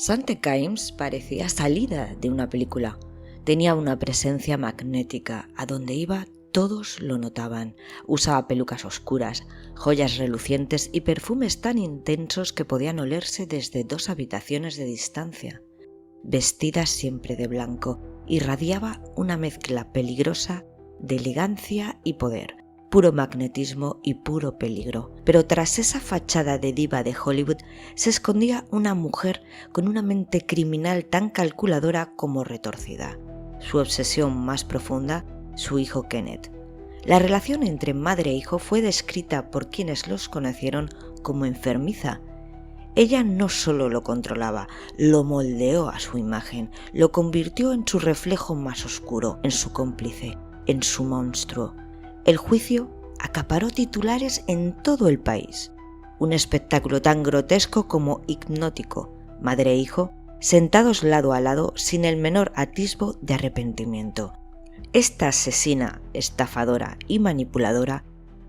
Sante Kimes parecía salida de una película. Tenía una presencia magnética. A donde iba todos lo notaban. Usaba pelucas oscuras, joyas relucientes y perfumes tan intensos que podían olerse desde 2 habitaciones de distancia. Vestida siempre de blanco, irradiaba una mezcla peligrosa de elegancia y poder, puro magnetismo y puro peligro. Pero tras esa fachada de diva de Hollywood se escondía una mujer con una mente criminal tan calculadora como retorcida. Su obsesión más profunda, su hijo Kenneth. La relación entre madre e hijo fue descrita por quienes los conocieron como enfermiza. Ella no solo lo controlaba, lo moldeó a su imagen, lo convirtió en su reflejo más oscuro, en su cómplice, en su monstruo. El juicio acaparó titulares en todo el país. Un espectáculo tan grotesco como hipnótico. Madre e hijo, sentados lado a lado sin el menor atisbo de arrepentimiento. Esta asesina, estafadora y manipuladora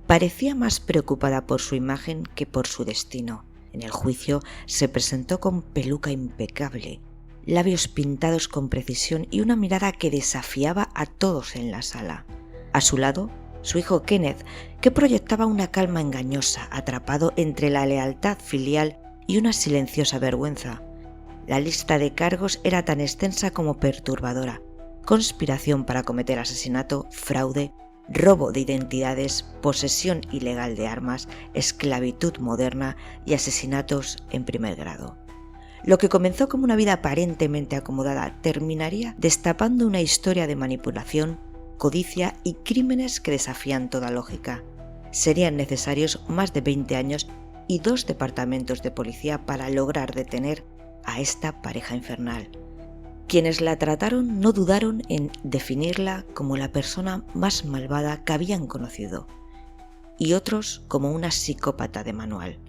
parecía más preocupada por su imagen que por su destino. En el juicio se presentó con peluca impecable, labios pintados con precisión y una mirada que desafiaba a todos en la sala. A su lado, su hijo Kenneth, que proyectaba una calma engañosa, atrapado entre la lealtad filial y una silenciosa vergüenza. La lista de cargos era tan extensa como perturbadora: conspiración para cometer asesinato, fraude, robo de identidades, posesión ilegal de armas, esclavitud moderna y asesinatos en primer grado. Lo que comenzó como una vida aparentemente acomodada terminaría destapando una historia de manipulación, codicia y crímenes que desafían toda lógica. Serían necesarios más de 20 años y 2 departamentos de policía para lograr detener a esta pareja infernal. Quienes la trataron no dudaron en definirla como la persona más malvada que habían conocido, y otros como una psicópata de manual.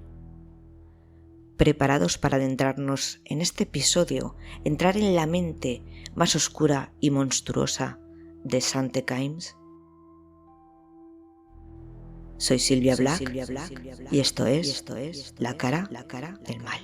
¿Preparados para adentrarnos en este episodio, entrar en la mente más oscura y monstruosa de Sante Kimes? Soy Silvia Black y esto es La cara del mal.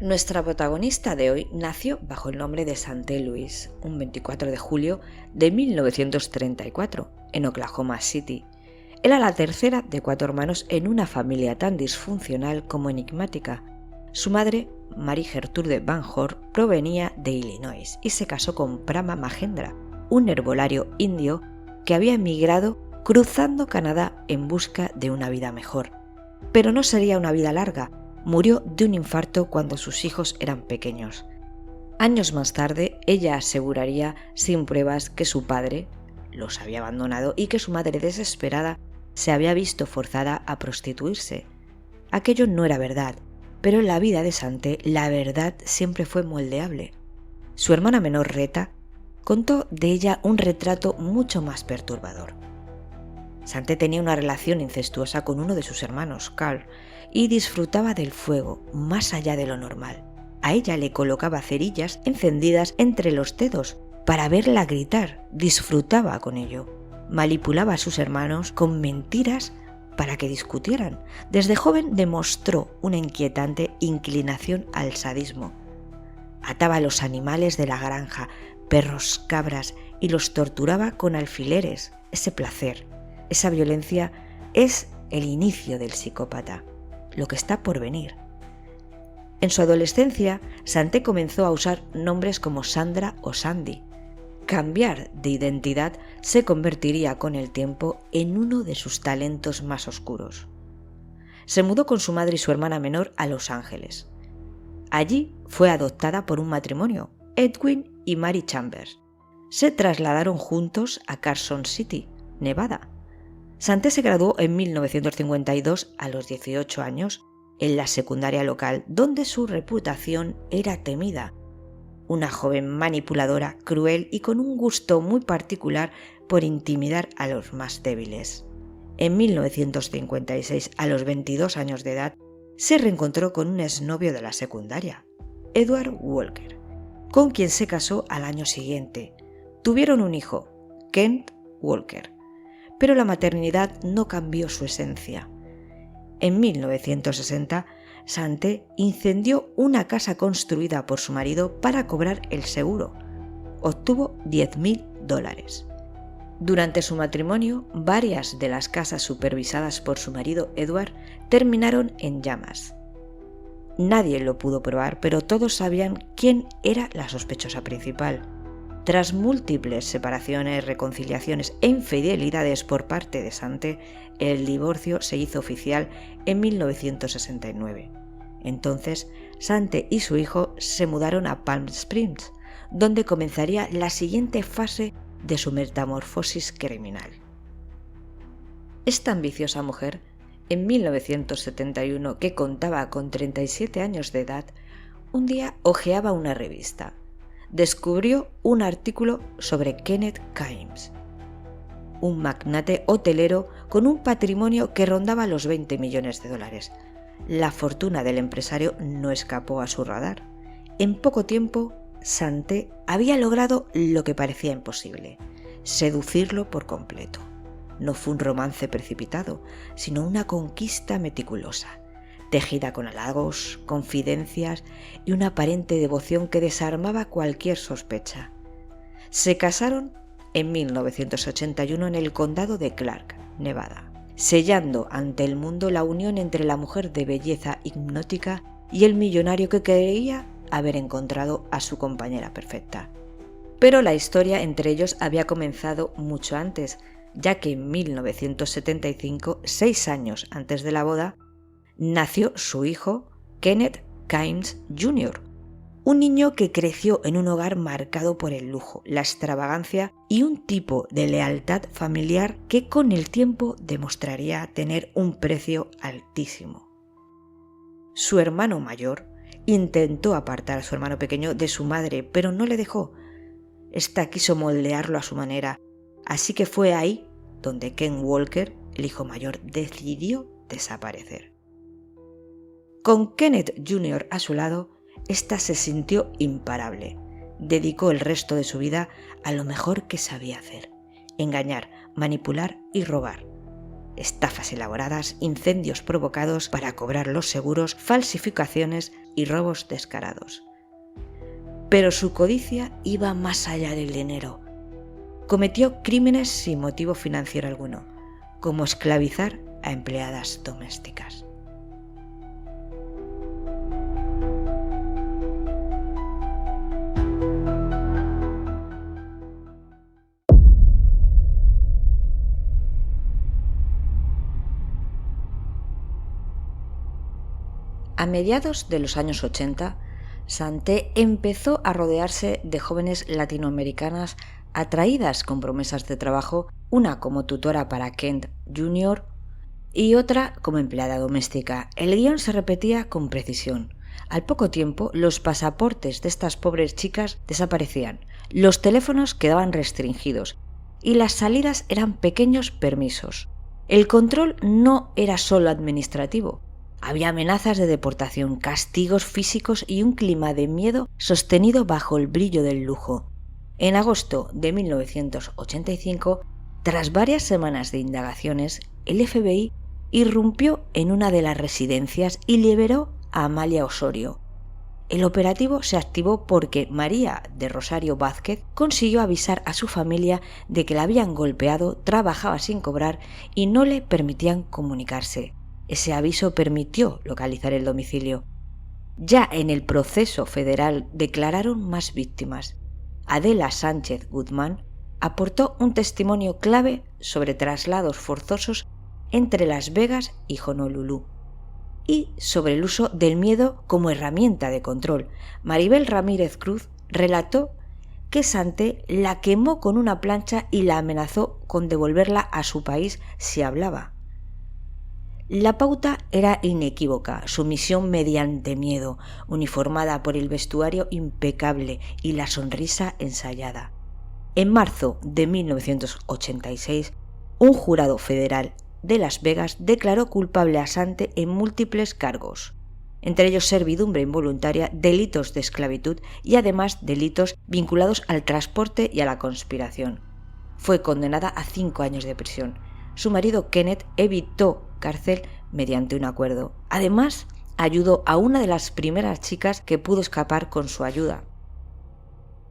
Nuestra protagonista de hoy nació bajo el nombre de Sante Louise, un 24 de julio de 1934, en Oklahoma City. Era la tercera de 4 hermanos en una familia tan disfuncional como enigmática. Su madre, Mary Gertrude Van Horn, provenía de Illinois y se casó con Prama Mahendra, un herbolario indio que había emigrado cruzando Canadá en busca de una vida mejor. Pero no sería una vida larga. Murió de un infarto cuando sus hijos eran pequeños. Años más tarde, ella aseguraría sin pruebas que su padre los había abandonado y que su madre, desesperada, se había visto forzada a prostituirse. Aquello no era verdad, pero en la vida de Sante la verdad siempre fue moldeable. Su hermana menor, Reta, contó de ella un retrato mucho más perturbador. Sante tenía una relación incestuosa con uno de sus hermanos, Carl, y disfrutaba del fuego más allá de lo normal. A ella le colocaba cerillas encendidas entre los dedos para verla gritar, disfrutaba con ello. Manipulaba a sus hermanos con mentiras para que discutieran. Desde joven demostró una inquietante inclinación al sadismo. Ataba a los animales de la granja, perros, cabras, y los torturaba con alfileres. Ese placer, esa violencia es el inicio del psicópata, lo que está por venir. En su adolescencia, Sante comenzó a usar nombres como Sandra o Sandy. Cambiar de identidad se convertiría con el tiempo en uno de sus talentos más oscuros. Se mudó con su madre y su hermana menor a Los Ángeles. Allí fue adoptada por un matrimonio, Edwin y Mary Chambers. Se trasladaron juntos a Carson City, Nevada. Sante se graduó en 1952 a los 18 años en la secundaria local, donde su reputación era temida. Una joven manipuladora, cruel y con un gusto muy particular por intimidar a los más débiles. En 1956, a los 22 años de edad, se reencontró con un exnovio de la secundaria, Edward Walker, con quien se casó al año siguiente. Tuvieron un hijo, Kent Walker, pero la maternidad no cambió su esencia. En 1960, Sante incendió una casa construida por su marido para cobrar el seguro. Obtuvo $10,000. Durante su matrimonio, varias de las casas supervisadas por su marido Edward terminaron en llamas. Nadie lo pudo probar, pero todos sabían quién era la sospechosa principal. Tras múltiples separaciones, reconciliaciones e infidelidades por parte de Sante, el divorcio se hizo oficial en 1969. Entonces, Sante y su hijo se mudaron a Palm Springs, donde comenzaría la siguiente fase de su metamorfosis criminal. Esta ambiciosa mujer, en 1971, que contaba con 37 años de edad, un día hojeaba una revista. Descubrió un artículo sobre Kenneth Kimes, un magnate hotelero con un patrimonio que rondaba los $20 millones. La fortuna del empresario no escapó a su radar. En poco tiempo, Sante había logrado lo que parecía imposible: seducirlo por completo. No fue un romance precipitado, sino una conquista meticulosa, tejida con halagos, confidencias y una aparente devoción que desarmaba cualquier sospecha. Se casaron en 1981 en el condado de Clark, Nevada, sellando ante el mundo la unión entre la mujer de belleza hipnótica y el millonario que creía haber encontrado a su compañera perfecta. Pero la historia entre ellos había comenzado mucho antes, ya que en 1975, 6 años antes de la boda, nació su hijo, Kenneth Kimes Jr., un niño que creció en un hogar marcado por el lujo, la extravagancia y un tipo de lealtad familiar que con el tiempo demostraría tener un precio altísimo. Su hermano mayor intentó apartar a su hermano pequeño de su madre, pero no le dejó. Esta quiso moldearlo a su manera, así que fue ahí donde Ken Walker, el hijo mayor, decidió desaparecer. Con Kenneth Jr. a su lado, esta se sintió imparable. Dedicó el resto de su vida a lo mejor que sabía hacer: engañar, manipular y robar. Estafas elaboradas, incendios provocados para cobrar los seguros, falsificaciones y robos descarados. Pero su codicia iba más allá del dinero. Cometió crímenes sin motivo financiero alguno, como esclavizar a empleadas domésticas. A mediados de los años 80, Sante empezó a rodearse de jóvenes latinoamericanas atraídas con promesas de trabajo, una como tutora para Kent Jr. y otra como empleada doméstica. El guión se repetía con precisión. Al poco tiempo, los pasaportes de estas pobres chicas desaparecían, los teléfonos quedaban restringidos y las salidas eran pequeños permisos. El control no era solo administrativo. Había amenazas de deportación, castigos físicos y un clima de miedo sostenido bajo el brillo del lujo. En agosto de 1985, tras varias semanas de indagaciones, el FBI irrumpió en una de las residencias y liberó a Amalia Osorio. El operativo se activó porque María de Rosario Vázquez consiguió avisar a su familia de que la habían golpeado, trabajaba sin cobrar y no le permitían comunicarse. Ese aviso permitió localizar el domicilio. Ya en el proceso federal declararon más víctimas. Adela Sánchez Guzmán aportó un testimonio clave sobre traslados forzosos entre Las Vegas y Honolulu y sobre el uso del miedo como herramienta de control. Maribel Ramírez Cruz relató que Sante la quemó con una plancha y la amenazó con devolverla a su país si hablaba. La pauta era inequívoca, sumisión mediante miedo, uniformada por el vestuario impecable y la sonrisa ensayada. En marzo de 1986, un jurado federal de Las Vegas declaró culpable a Sante en múltiples cargos, entre ellos servidumbre involuntaria, delitos de esclavitud y además delitos vinculados al transporte y a la conspiración. Fue condenada a 5 años de prisión. Su marido Kenneth evitó cárcel mediante un acuerdo. Además, ayudó a una de las primeras chicas que pudo escapar con su ayuda.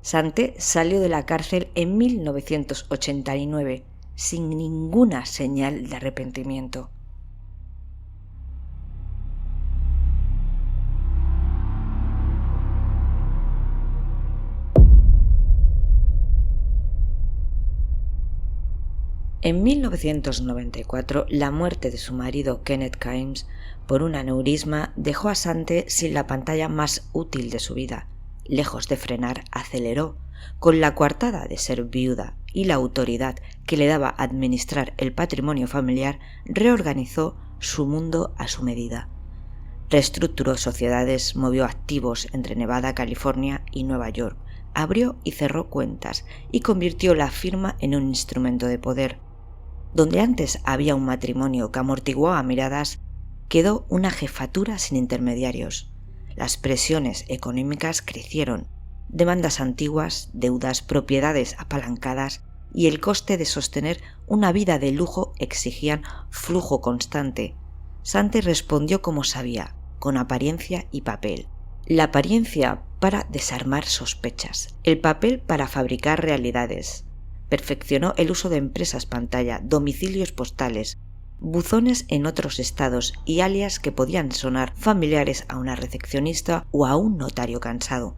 Sante salió de la cárcel en 1989 sin ninguna señal de arrepentimiento. En 1994, la muerte de su marido Kenneth Kimes por un aneurisma dejó a Sante sin la pantalla más útil de su vida. Lejos de frenar, aceleró, con la coartada de ser viuda y la autoridad que le daba administrar el patrimonio familiar, reorganizó su mundo a su medida. Reestructuró sociedades, movió activos entre Nevada, California y Nueva York, abrió y cerró cuentas y convirtió la firma en un instrumento de poder. Donde antes había un matrimonio que amortiguaba miradas, quedó una jefatura sin intermediarios. Las presiones económicas crecieron, demandas antiguas, deudas, propiedades apalancadas y el coste de sostener una vida de lujo exigían flujo constante. Sante respondió como sabía, con apariencia y papel. La apariencia para desarmar sospechas, el papel para fabricar realidades. Perfeccionó el uso de empresas pantalla, domicilios postales, buzones en otros estados y alias que podían sonar familiares a una recepcionista o a un notario cansado.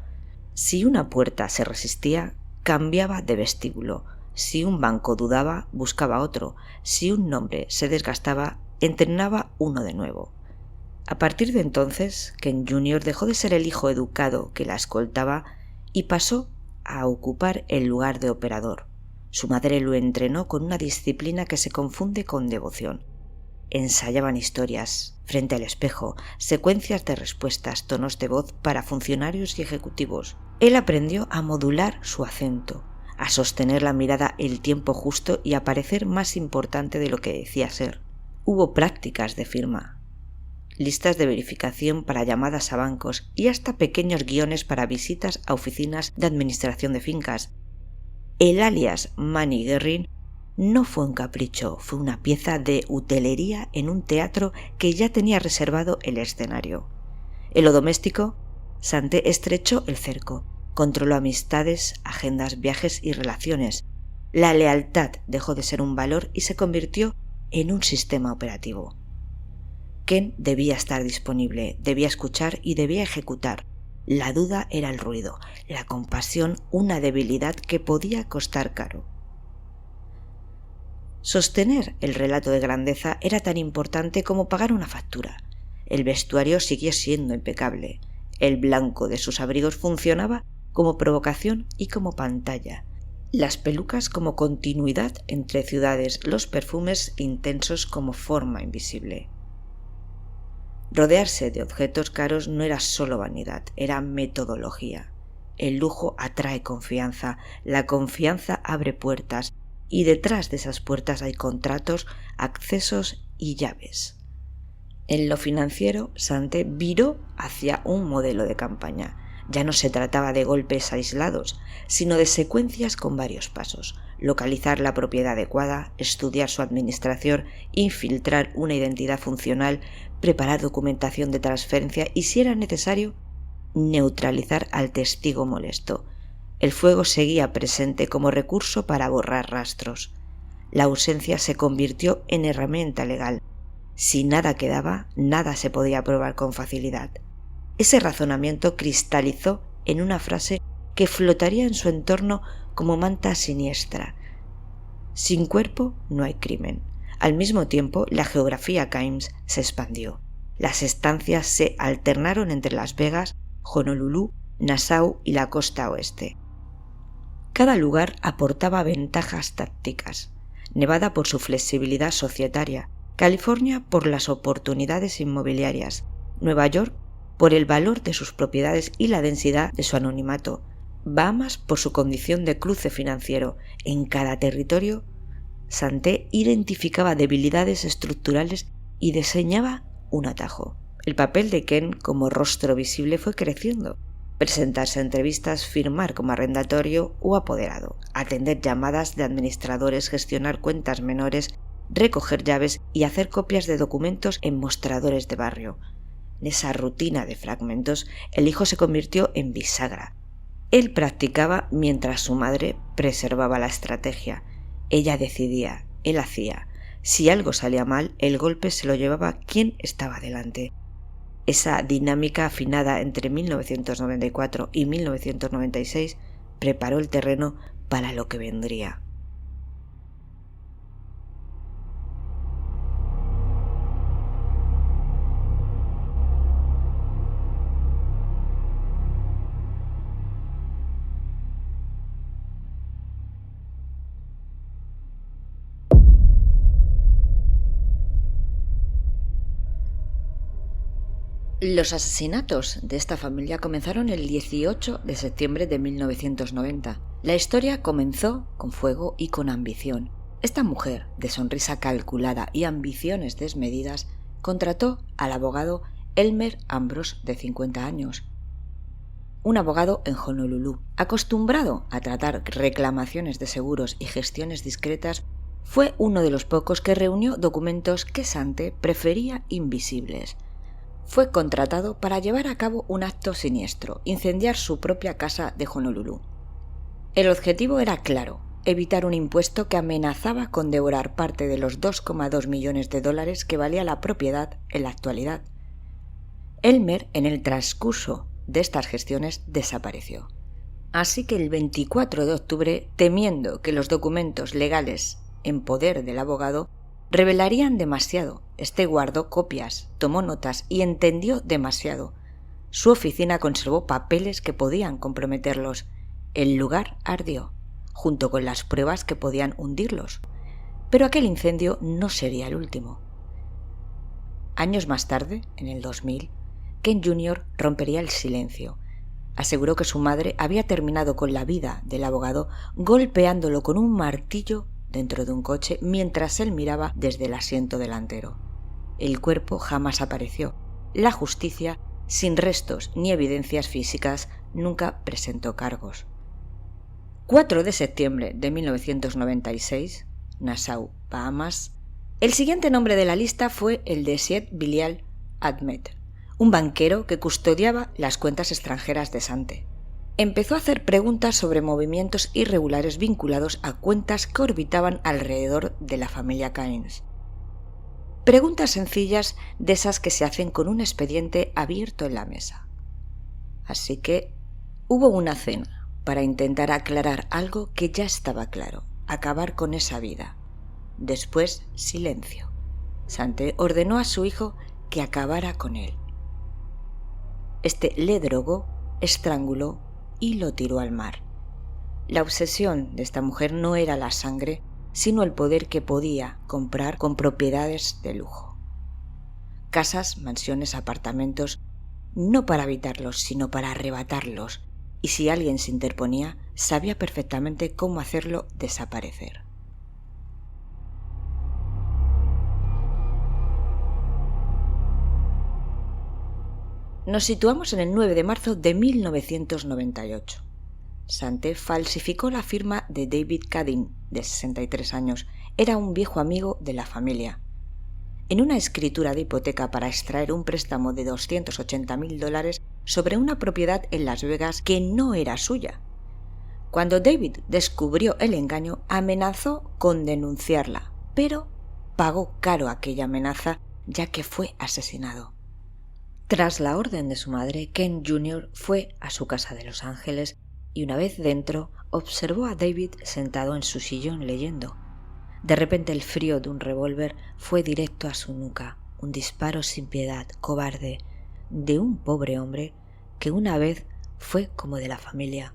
Si una puerta se resistía, cambiaba de vestíbulo. Si un banco dudaba, buscaba otro. Si un nombre se desgastaba, entrenaba uno de nuevo. A partir de entonces, Ken Jr. dejó de ser el hijo educado que la escoltaba y pasó a ocupar el lugar de operador. Su madre lo entrenó con una disciplina que se confunde con devoción. Ensayaban historias frente al espejo, secuencias de respuestas, tonos de voz para funcionarios y ejecutivos. Él aprendió a modular su acento, a sostener la mirada el tiempo justo y a parecer más importante de lo que decía ser. Hubo prácticas de firma, listas de verificación para llamadas a bancos y hasta pequeños guiones para visitas a oficinas de administración de fincas. El alias Manny Guerin no fue un capricho, fue una pieza de utilería en un teatro que ya tenía reservado el escenario. En lo doméstico, Sante estrechó el cerco, controló amistades, agendas, viajes y relaciones. La lealtad dejó de ser un valor y se convirtió en un sistema operativo. Ken debía estar disponible, debía escuchar y debía ejecutar. La duda era el ruido, la compasión una debilidad que podía costar caro. Sostener el relato de grandeza era tan importante como pagar una factura. El vestuario seguía siendo impecable. El blanco de sus abrigos funcionaba como provocación y como pantalla. Las pelucas como continuidad entre ciudades, los perfumes intensos como forma invisible. Rodearse de objetos caros no era solo vanidad, era metodología. El lujo atrae confianza, la confianza abre puertas y detrás de esas puertas hay contratos, accesos y llaves. En lo financiero, Sante viró hacia un modelo de campaña. Ya no se trataba de golpes aislados, sino de secuencias con varios pasos. Localizar la propiedad adecuada, estudiar su administración, infiltrar una identidad funcional, preparar documentación de transferencia y, si era necesario, neutralizar al testigo molesto. El fuego seguía presente como recurso para borrar rastros. La ausencia se convirtió en herramienta legal. Si nada quedaba, nada se podía probar con facilidad. Ese razonamiento cristalizó en una frase que flotaría en su entorno como manta siniestra. Sin cuerpo no hay crimen. Al mismo tiempo, la geografía Kimes se expandió. Las estancias se alternaron entre Las Vegas, Honolulu, Nassau y la costa oeste. Cada lugar aportaba ventajas tácticas. Nevada por su flexibilidad societaria California por las oportunidades inmobiliarias, Nueva York por el valor de sus propiedades y la densidad de su anonimato, Bahamas por su condición de cruce financiero. En cada territorio, Santé identificaba debilidades estructurales y diseñaba un atajo. El papel de Ken como rostro visible fue creciendo. Presentarse a entrevistas, firmar como arrendatario o apoderado, atender llamadas de administradores, gestionar cuentas menores, recoger llaves y hacer copias de documentos en mostradores de barrio. En esa rutina de fragmentos, el hijo se convirtió en bisagra. Él practicaba mientras su madre preservaba la estrategia. Ella decidía, él hacía. Si algo salía mal, el golpe se lo llevaba quien estaba delante. Esa dinámica afinada entre 1994 y 1996 preparó el terreno para lo que vendría. Los asesinatos de esta familia comenzaron el 18 de septiembre de 1990. La historia comenzó con fuego y con ambición. Esta mujer, de sonrisa calculada y ambiciones desmedidas, contrató al abogado Elmer Ambrose, de 50 años. Un abogado en Honolulu, acostumbrado a tratar reclamaciones de seguros y gestiones discretas, fue uno de los pocos que reunió documentos que Santé prefería invisibles. Fue contratado para llevar a cabo un acto siniestro, incendiar su propia casa de Honolulu. El objetivo era claro, evitar un impuesto que amenazaba con devorar parte de los $2,2 millones que valía la propiedad en la actualidad. Elmer, en el transcurso de estas gestiones, desapareció. Así que el 24 de octubre, temiendo que los documentos legales en poder del abogado revelarían demasiado, este guardó copias, tomó notas y entendió demasiado. Su oficina conservó papeles que podían comprometerlos. El lugar ardió, junto con las pruebas que podían hundirlos. Pero aquel incendio no sería el último. Años más tarde, en el 2000, Ken Jr. rompería el silencio. Aseguró que su madre había terminado con la vida del abogado golpeándolo con un martillo dentro de un coche mientras él miraba desde el asiento delantero. El cuerpo jamás apareció. La justicia, sin restos ni evidencias físicas, nunca presentó cargos. 4 de septiembre de 1996, Nassau, Bahamas. El siguiente nombre de la lista fue el de Syed Bilal Ahmed, un banquero que custodiaba las cuentas extranjeras de Santé. Empezó a hacer preguntas sobre movimientos irregulares vinculados a cuentas que orbitaban alrededor de la familia Cairns. Preguntas sencillas, de esas que se hacen con un expediente abierto en la mesa. Así que hubo una cena para intentar aclarar algo que ya estaba claro, acabar con esa vida. Después, silencio. Santé ordenó a su hijo que acabara con él. Este le drogó, estranguló y lo tiró al mar. La obsesión de esta mujer no era la sangre, sino el poder que podía comprar con propiedades de lujo. Casas, mansiones, apartamentos, no para habitarlos, sino para arrebatarlos, y si alguien se interponía, sabía perfectamente cómo hacerlo desaparecer. Nos situamos en el 9 de marzo de 1998. Santé falsificó la firma de David Cadin, de 63 años. Era un viejo amigo de la familia. En una escritura de hipoteca para extraer un préstamo de $280,000 sobre una propiedad en Las Vegas que no era suya. Cuando David descubrió el engaño, amenazó con denunciarla, pero pagó caro aquella amenaza, ya que fue asesinado. Tras la orden de su madre, Ken Jr. fue a su casa de Los Ángeles y una vez dentro observó a David sentado en su sillón leyendo. De repente el frío de un revólver fue directo a su nuca, un disparo sin piedad, cobarde, de un pobre hombre que una vez fue como de la familia.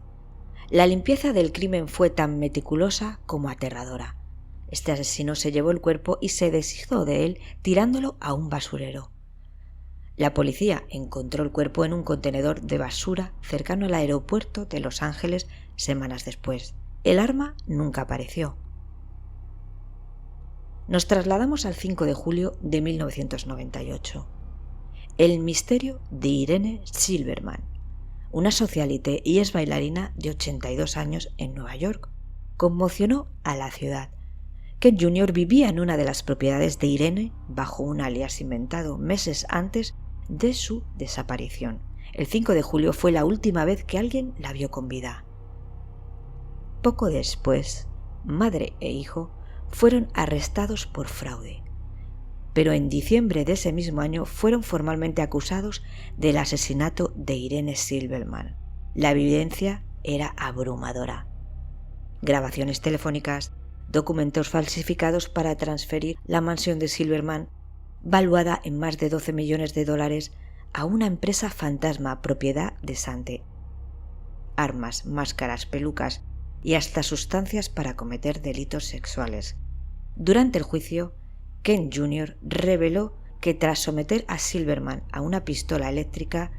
La limpieza del crimen fue tan meticulosa como aterradora. Este asesino se llevó el cuerpo y se deshizo de él tirándolo a un basurero. La policía encontró el cuerpo en un contenedor de basura cercano al aeropuerto de Los Ángeles semanas después. El arma nunca apareció. Nos trasladamos al 5 de julio de 1998. El misterio de Irene Silverman, una socialite y ex bailarina de 82 años en Nueva York, conmocionó a la ciudad. Ken Jr. vivía en una de las propiedades de Irene bajo un alias inventado meses antes de su desaparición. El 5 de julio fue la última vez que alguien la vio con vida. Poco después, madre e hijo fueron arrestados por fraude, pero en diciembre de ese mismo año fueron formalmente acusados del asesinato de Irene Silverman. La evidencia era abrumadora. Grabaciones telefónicas, documentos falsificados para transferir la mansión de Silverman, valuada en más de $12 millones, a una empresa fantasma propiedad de Sante. Armas, máscaras, pelucas y hasta sustancias para cometer delitos sexuales. Durante el juicio, Ken Jr. reveló que tras someter a Silverman a una pistola eléctrica,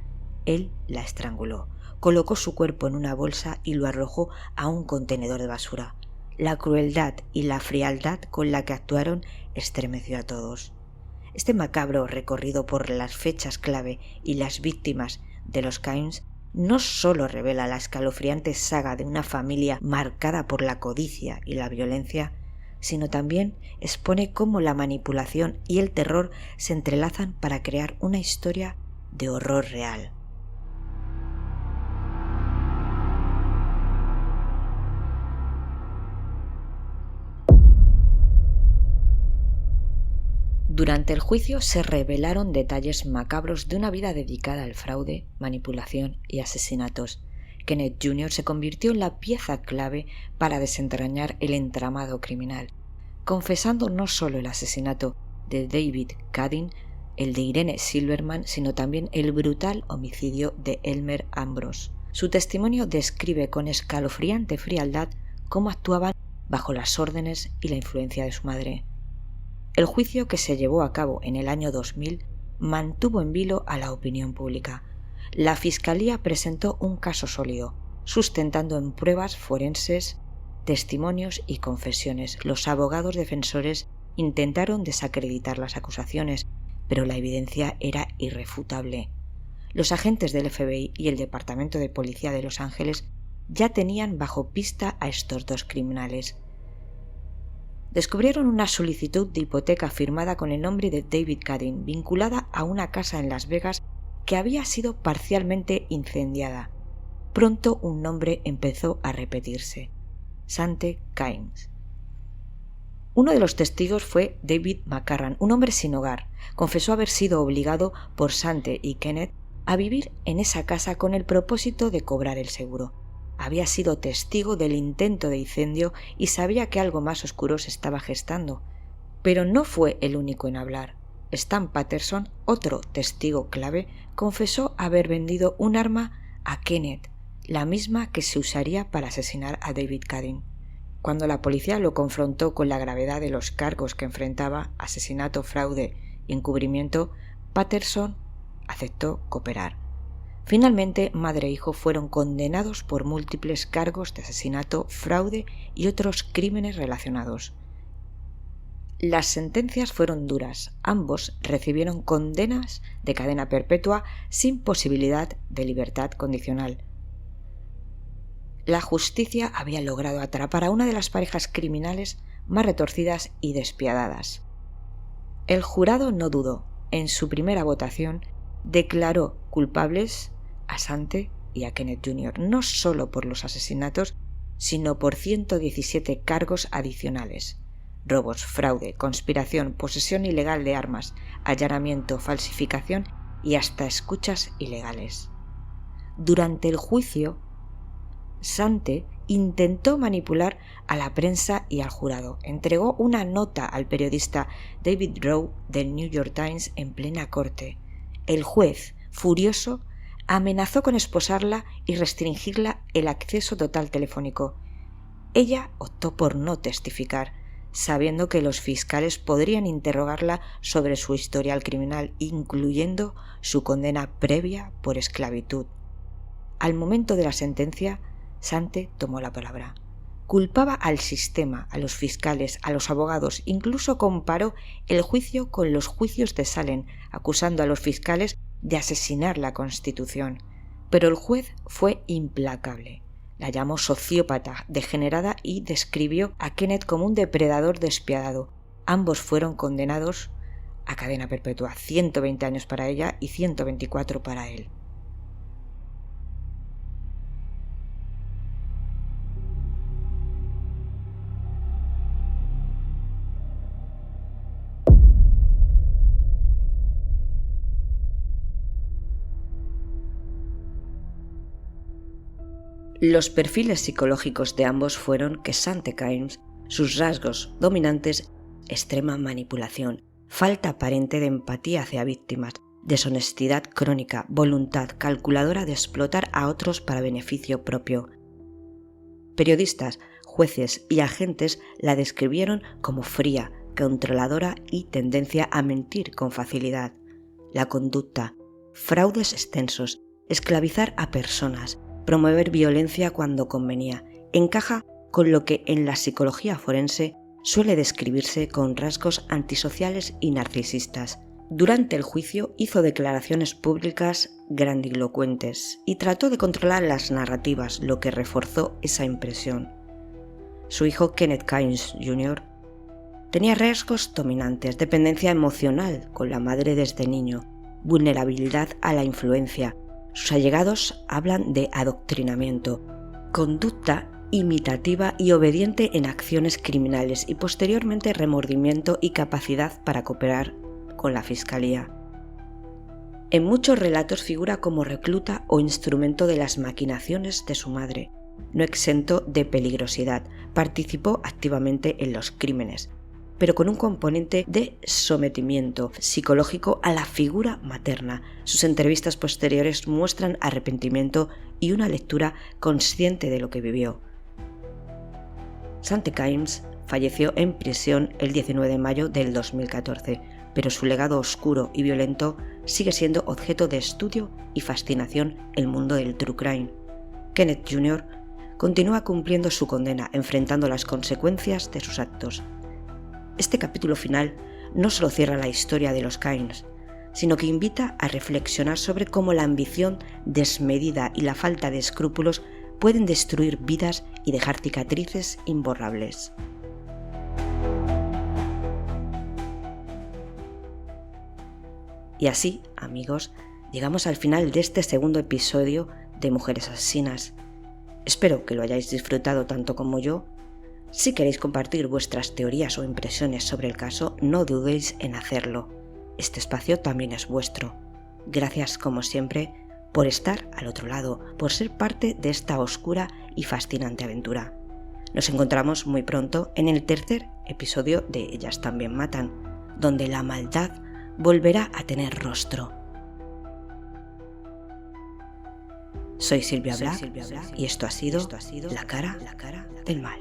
él la estranguló, colocó su cuerpo en una bolsa y lo arrojó a un contenedor de basura. La crueldad y la frialdad con la que actuaron estremeció a todos. Este macabro recorrido por las fechas clave y las víctimas de los Cairns no solo revela la escalofriante saga de una familia marcada por la codicia y la violencia, sino también expone cómo la manipulación y el terror se entrelazan para crear una historia de horror real. Durante el juicio se revelaron detalles macabros de una vida dedicada al fraude, manipulación y asesinatos. Kenneth Jr. se convirtió en la pieza clave para desentrañar el entramado criminal, confesando no solo el asesinato de David Kading, el de Irene Silverman, sino también el brutal homicidio de Elmer Ambrose. Su testimonio describe con escalofriante frialdad cómo actuaban bajo las órdenes y la influencia de su madre. El juicio, que se llevó a cabo en el año 2000, mantuvo en vilo a la opinión pública. La Fiscalía presentó un caso sólido, sustentando en pruebas forenses, testimonios y confesiones. Los abogados defensores intentaron desacreditar las acusaciones, pero la evidencia era irrefutable. Los agentes del FBI y el Departamento de Policía de Los Ángeles ya tenían bajo pista a estos dos criminales. Descubrieron una solicitud de hipoteca firmada con el nombre de David Kading, vinculada a una casa en Las Vegas que había sido parcialmente incendiada. Pronto un nombre empezó a repetirse: Sante Cairns. Uno de los testigos fue David McCarran, un hombre sin hogar. Confesó haber sido obligado por Sante y Kenneth a vivir en esa casa con el propósito de cobrar el seguro. Había sido testigo del intento de incendio y sabía que algo más oscuro se estaba gestando. Pero no fue el único en hablar. Stan Patterson, otro testigo clave, confesó haber vendido un arma a Kenneth, la misma que se usaría para asesinar a David Kading. Cuando la policía lo confrontó con la gravedad de los cargos que enfrentaba, asesinato, fraude y encubrimiento, Patterson aceptó cooperar. Finalmente, madre e hijo fueron condenados por múltiples cargos de asesinato, fraude y otros crímenes relacionados. Las sentencias fueron duras. Ambos recibieron condenas de cadena perpetua sin posibilidad de libertad condicional. La justicia había logrado atrapar a una de las parejas criminales más retorcidas y despiadadas. El jurado no dudó. En su primera votación declaró culpables a Sante y a Kenneth Jr., no solo por los asesinatos, sino por 117 cargos adicionales: robos, fraude, conspiración, posesión ilegal de armas, allanamiento, falsificación y hasta escuchas ilegales. Durante el juicio, Sante intentó manipular a la prensa y al jurado. Entregó una nota al periodista David Rowe del New York Times en plena corte. El juez, furioso, amenazó con esposarla y restringirla el acceso total telefónico. Ella optó por no testificar. sabiendo que los fiscales podrían interrogarla sobre su historial criminal, incluyendo su condena previa por esclavitud. Al momento de la sentencia, Sante tomó la palabra. Culpaba al sistema, a los fiscales, a los abogados, incluso comparó el juicio con los juicios de Salem, acusando a los fiscales de asesinar la Constitución. Pero el juez fue implacable. La llamó sociópata, degenerada y describió a Kenneth como un depredador despiadado. Ambos fueron condenados a cadena perpetua, 120 años para ella y 124 para él. Los perfiles psicológicos de ambos fueron que Sante Kynes, sus rasgos dominantes, extrema manipulación, falta aparente de empatía hacia víctimas, deshonestidad crónica, voluntad calculadora de explotar a otros para beneficio propio. Periodistas, jueces y agentes la describieron como fría, controladora y tendencia a mentir con facilidad. La conducta, fraudes extensos, esclavizar a personas, promover violencia cuando convenía, encaja con lo que en la psicología forense suele describirse con rasgos antisociales y narcisistas. Durante el juicio hizo declaraciones públicas grandilocuentes y trató de controlar las narrativas, lo que reforzó esa impresión. Su hijo Kenneth Kynes Jr. tenía rasgos dominantes, dependencia emocional con la madre desde niño, vulnerabilidad a la influencia. Sus allegados hablan de adoctrinamiento, conducta imitativa y obediente en acciones criminales y posteriormente remordimiento y capacidad para cooperar con la fiscalía. En muchos relatos figura como recluta o instrumento de las maquinaciones de su madre. No exento de peligrosidad, participó activamente en los crímenes, pero con un componente de sometimiento psicológico a la figura materna. Sus entrevistas posteriores muestran arrepentimiento y una lectura consciente de lo que vivió. Sante Kynes falleció en prisión el 19 de mayo del 2014, pero su legado oscuro y violento sigue siendo objeto de estudio y fascinación en el mundo del true crime. Kenneth Jr. continúa cumpliendo su condena, enfrentando las consecuencias de sus actos. Este capítulo final no solo cierra la historia de los Kynes, sino que invita a reflexionar sobre cómo la ambición desmedida y la falta de escrúpulos pueden destruir vidas y dejar cicatrices imborrables. Y así, amigos, llegamos al final de este segundo episodio de Mujeres Asesinas. Espero que lo hayáis disfrutado tanto como yo. Si queréis compartir vuestras teorías o impresiones sobre el caso, no dudéis en hacerlo. Este espacio también es vuestro. Gracias, como siempre, por estar al otro lado, por ser parte de esta oscura y fascinante aventura. Nos encontramos muy pronto en el tercer episodio de Ellas también matan, donde la maldad volverá a tener rostro. Soy Silvia Black y esto ha sido La cara del mal.